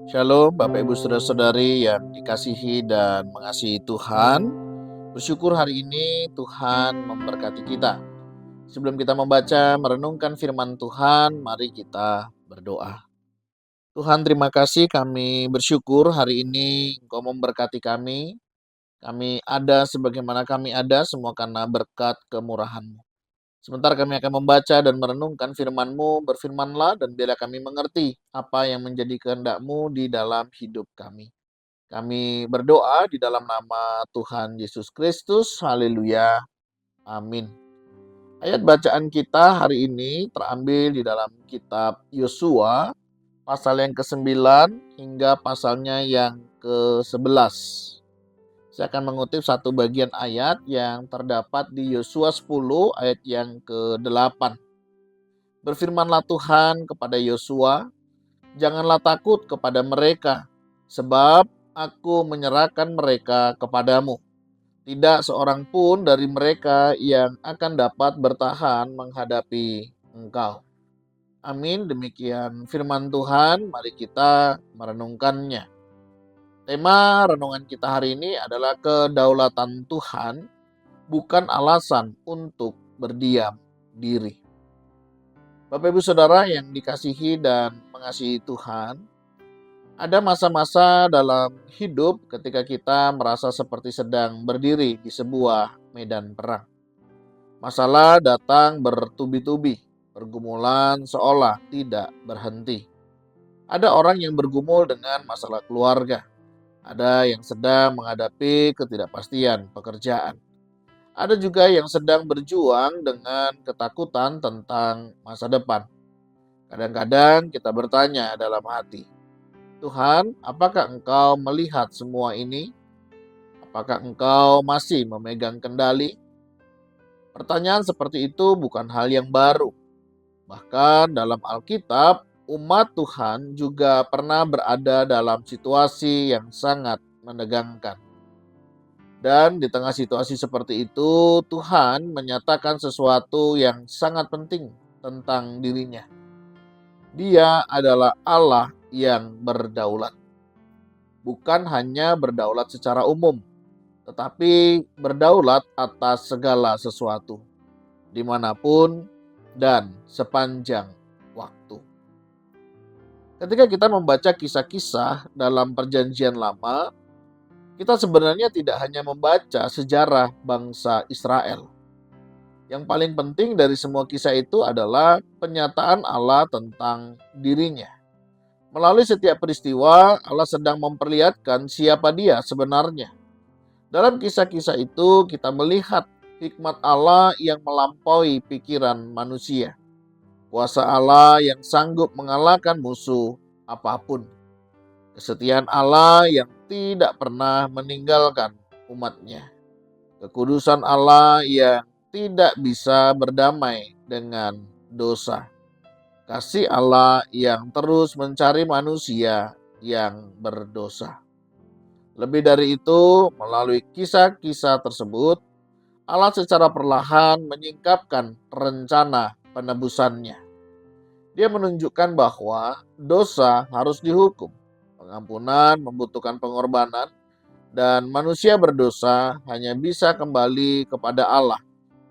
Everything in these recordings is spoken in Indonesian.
Shalom Bapak Ibu Saudara-saudari yang dikasihi dan mengasihi Tuhan. Bersyukur hari ini Tuhan memberkati kita. Sebelum kita membaca merenungkan firman Tuhan, mari kita berdoa. Tuhan, terima kasih, kami bersyukur hari ini Engkau memberkati kami. Kami ada sebagaimana kami ada semua karena berkat kemurahan-Mu. Sebentar kami akan membaca dan merenungkan firman-Mu, berfirmanlah dan biarlah kami mengerti apa yang menjadi kehendak-Mu di dalam hidup kami. Kami berdoa di dalam nama Tuhan Yesus Kristus. Haleluya. Amin. Ayat bacaan kita hari ini terambil di dalam kitab Yosua, pasal yang ke-9 hingga pasalnya yang ke-11. Saya akan mengutip satu bagian ayat yang terdapat di Yosua 10 ayat yang ke-8. Berfirmanlah Tuhan kepada Yosua, "Janganlah takut kepada mereka, sebab Aku menyerahkan mereka kepadamu. Tidak seorang pun dari mereka yang akan dapat bertahan menghadapi engkau." Amin. Demikian firman Tuhan. Mari kita merenungkannya. Tema renungan kita hari ini adalah kedaulatan Tuhan, bukan alasan untuk berdiam diri. Bapak Ibu Saudara yang dikasihi dan mengasihi Tuhan, ada masa-masa dalam hidup ketika kita merasa seperti sedang berdiri di sebuah medan perang. Masalah datang bertubi-tubi, pergumulan seolah tidak berhenti. Ada orang yang bergumul dengan masalah keluarga. Ada yang sedang menghadapi ketidakpastian pekerjaan. Ada juga yang sedang berjuang dengan ketakutan tentang masa depan. Kadang-kadang kita bertanya dalam hati, "Tuhan, apakah Engkau melihat semua ini? Apakah Engkau masih memegang kendali?" Pertanyaan seperti itu bukan hal yang baru. Bahkan dalam Alkitab, umat Tuhan juga pernah berada dalam situasi yang sangat menegangkan. Dan di tengah situasi seperti itu, Tuhan menyatakan sesuatu yang sangat penting tentang dirinya. Dia adalah Allah yang berdaulat. Bukan hanya berdaulat secara umum, tetapi berdaulat atas segala sesuatu, dimanapun dan sepanjang waktu. Ketika kita membaca kisah-kisah dalam Perjanjian Lama, kita sebenarnya tidak hanya membaca sejarah bangsa Israel. Yang paling penting dari semua kisah itu adalah penyataan Allah tentang dirinya. Melalui setiap peristiwa, Allah sedang memperlihatkan siapa Dia sebenarnya. Dalam kisah-kisah itu, kita melihat hikmat Allah yang melampaui pikiran manusia. Kuasa Allah yang sanggup mengalahkan musuh apapun. Kesetiaan Allah yang tidak pernah meninggalkan umatnya. Kekudusan Allah yang tidak bisa berdamai dengan dosa. Kasih Allah yang terus mencari manusia yang berdosa. Lebih dari itu, melalui kisah-kisah tersebut, Allah secara perlahan menyingkapkan rencana penebusannya. Dia menunjukkan bahwa dosa harus dihukum, pengampunan membutuhkan pengorbanan, dan manusia berdosa hanya bisa kembali kepada Allah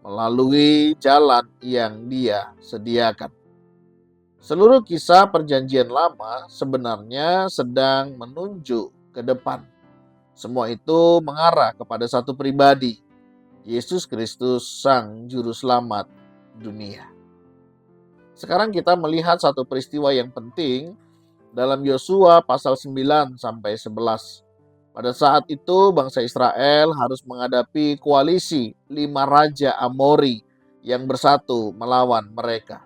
melalui jalan yang Dia sediakan. Seluruh kisah Perjanjian Lama sebenarnya sedang menunjuk ke depan. Semua itu mengarah kepada satu pribadi, Yesus Kristus, Sang Juru Selamat dunia. Sekarang kita melihat satu peristiwa yang penting dalam Yosua pasal 9 sampai 11. Pada saat itu bangsa Israel harus menghadapi koalisi 5 raja Amori yang bersatu melawan mereka.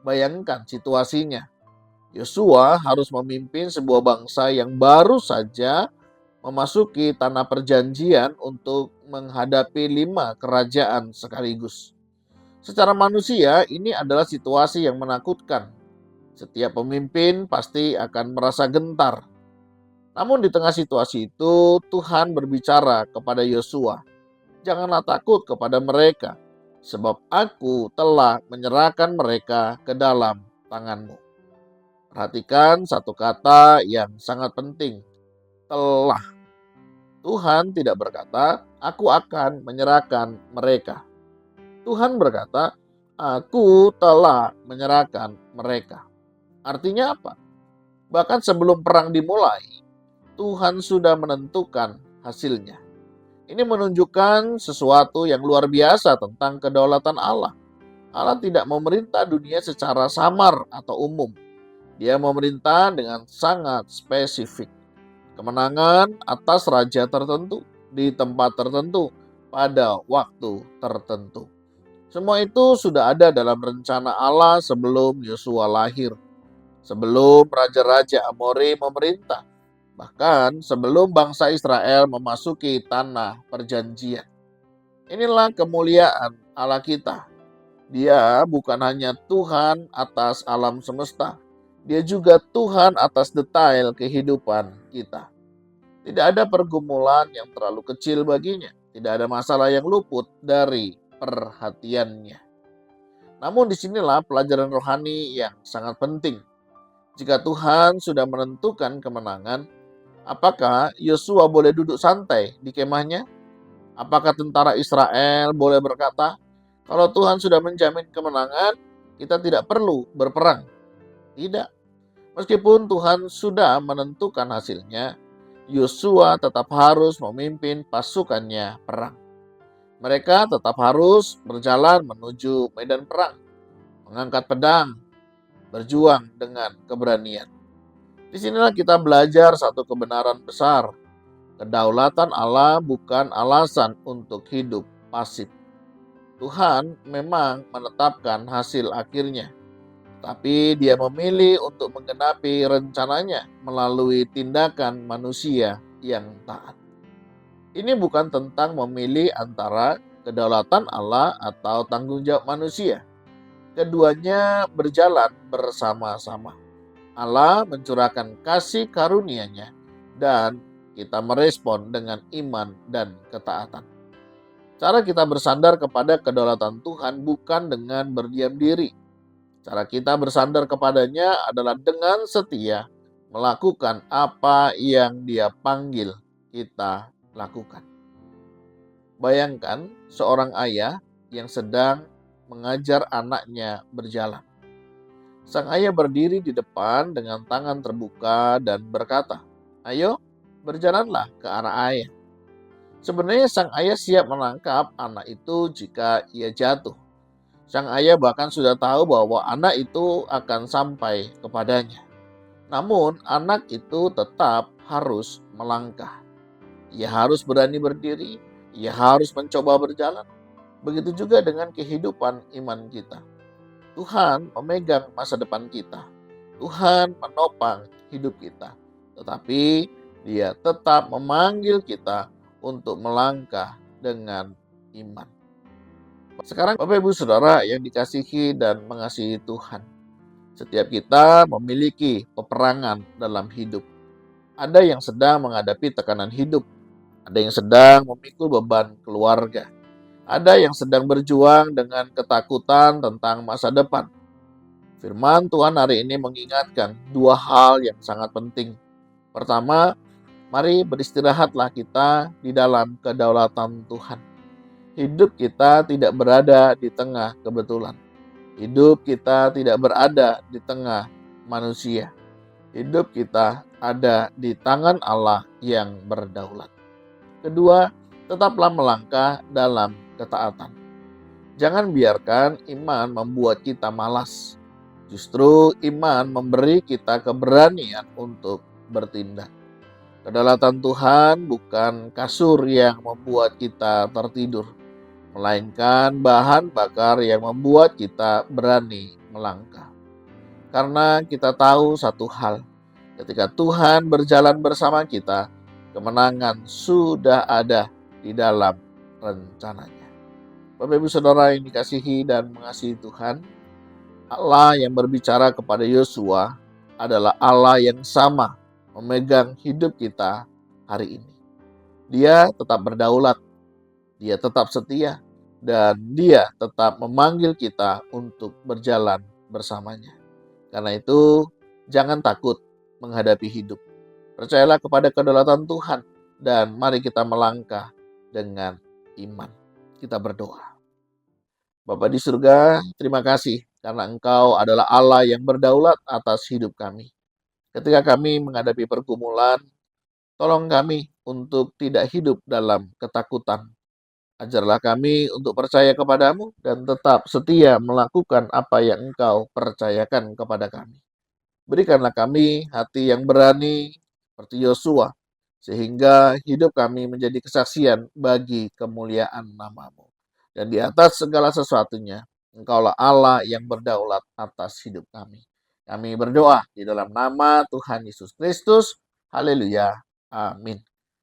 Bayangkan situasinya. Yosua harus memimpin sebuah bangsa yang baru saja memasuki tanah perjanjian untuk menghadapi 5 kerajaan sekaligus. Secara manusia, ini adalah situasi yang menakutkan. Setiap pemimpin pasti akan merasa gentar. Namun di tengah situasi itu, Tuhan berbicara kepada Yosua, "Janganlah takut kepada mereka, sebab Aku telah menyerahkan mereka ke dalam tanganmu." Perhatikan satu kata yang sangat penting, telah. Tuhan tidak berkata, "Aku akan menyerahkan mereka." Tuhan berkata, "Aku telah menyerahkan mereka." Artinya apa? Bahkan sebelum perang dimulai, Tuhan sudah menentukan hasilnya. Ini menunjukkan sesuatu yang luar biasa tentang kedaulatan Allah. Allah tidak memerintah dunia secara samar atau umum. Dia memerintah dengan sangat spesifik. Kemenangan atas raja tertentu di tempat tertentu pada waktu tertentu. Semua itu sudah ada dalam rencana Allah sebelum Yosua lahir, sebelum raja-raja Amori memerintah, bahkan sebelum bangsa Israel memasuki tanah perjanjian. Inilah kemuliaan Allah kita. Dia bukan hanya Tuhan atas alam semesta, Dia juga Tuhan atas detail kehidupan kita. Tidak ada pergumulan yang terlalu kecil baginya. Tidak ada masalah yang luput dari perhatiannya. Namun disinilah pelajaran rohani yang sangat penting. Jika Tuhan sudah menentukan kemenangan, apakah Yosua boleh duduk santai di kemahnya? Apakah tentara Israel boleh berkata, "Kalau Tuhan sudah menjamin kemenangan, kita tidak perlu berperang"? Tidak. Meskipun Tuhan sudah menentukan hasilnya, Yosua tetap harus memimpin pasukannya perang. Mereka tetap harus berjalan menuju medan perang, mengangkat pedang, berjuang dengan keberanian. Disinilah kita belajar satu kebenaran besar. Kedaulatan Allah bukan alasan untuk hidup pasif. Tuhan memang menetapkan hasil akhirnya, tapi Dia memilih untuk menggenapi rencananya melalui tindakan manusia yang taat. Ini bukan tentang memilih antara kedaulatan Allah atau tanggung jawab manusia. Keduanya berjalan bersama-sama. Allah mencurahkan kasih karunia-Nya dan kita merespon dengan iman dan ketaatan. Cara kita bersandar kepada kedaulatan Tuhan bukan dengan berdiam diri. Cara kita bersandar kepadanya adalah dengan setia melakukan apa yang Dia panggil kita lakukan. Bayangkan seorang ayah yang sedang mengajar anaknya berjalan. Sang ayah berdiri di depan dengan tangan terbuka dan berkata, "Ayo, berjalanlah ke arah ayah." Sebenarnya sang ayah siap menangkap anak itu jika ia jatuh. Sang ayah bahkan sudah tahu bahwa anak itu akan sampai kepadanya. Namun anak itu tetap harus melangkah. Ia harus berani berdiri, ia harus mencoba berjalan. Begitu juga dengan kehidupan iman kita. Tuhan memegang masa depan kita. Tuhan menopang hidup kita. Tetapi Dia tetap memanggil kita untuk melangkah dengan iman. Sekarang Bapak Ibu Saudara yang dikasihi dan mengasihi Tuhan. Setiap kita memiliki peperangan dalam hidup. Ada yang sedang menghadapi tekanan hidup. Ada yang sedang memikul beban keluarga. Ada yang sedang berjuang dengan ketakutan tentang masa depan. Firman Tuhan hari ini mengingatkan dua hal yang sangat penting. Pertama, mari beristirahatlah kita di dalam kedaulatan Tuhan. Hidup kita tidak berada di tengah kebetulan. Hidup kita tidak berada di tengah manusia. Hidup kita ada di tangan Allah yang berdaulat. Kedua, tetaplah melangkah dalam ketaatan. Jangan biarkan iman membuat kita malas. Justru iman memberi kita keberanian untuk bertindak. Kedaulatan Tuhan bukan kasur yang membuat kita tertidur, melainkan bahan bakar yang membuat kita berani melangkah. Karena kita tahu satu hal, ketika Tuhan berjalan bersama kita, kemenangan sudah ada di dalam rencananya. Bapak Ibu Saudara yang dikasihi dan mengasihi Tuhan, Allah yang berbicara kepada Yosua adalah Allah yang sama memegang hidup kita hari ini. Dia tetap berdaulat, Dia tetap setia, dan Dia tetap memanggil kita untuk berjalan bersamanya. Karena itu, Jangan takut menghadapi hidup. Percayalah kepada kedaulatan Tuhan dan mari kita melangkah dengan iman. Kita berdoa. Bapa di surga, terima kasih karena Engkau adalah Allah yang berdaulat atas hidup kami. Ketika kami menghadapi pergumulan, tolong kami untuk tidak hidup dalam ketakutan. Ajarlah kami untuk percaya kepadamu dan tetap setia melakukan apa yang Engkau percayakan kepada kami. Berikanlah kami hati yang berani seperti Yosua, sehingga hidup kami menjadi kesaksian bagi kemuliaan nama-Mu. Dan di atas segala sesuatunya, Engkaulah Allah yang berdaulat atas hidup kami. Kami berdoa di dalam nama Tuhan Yesus Kristus. Haleluya. Amin.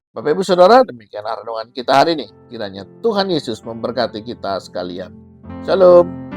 Bapak Ibu Saudara, demikian renungan kita hari ini. Kiranya Tuhan Yesus memberkati kita sekalian. Shalom.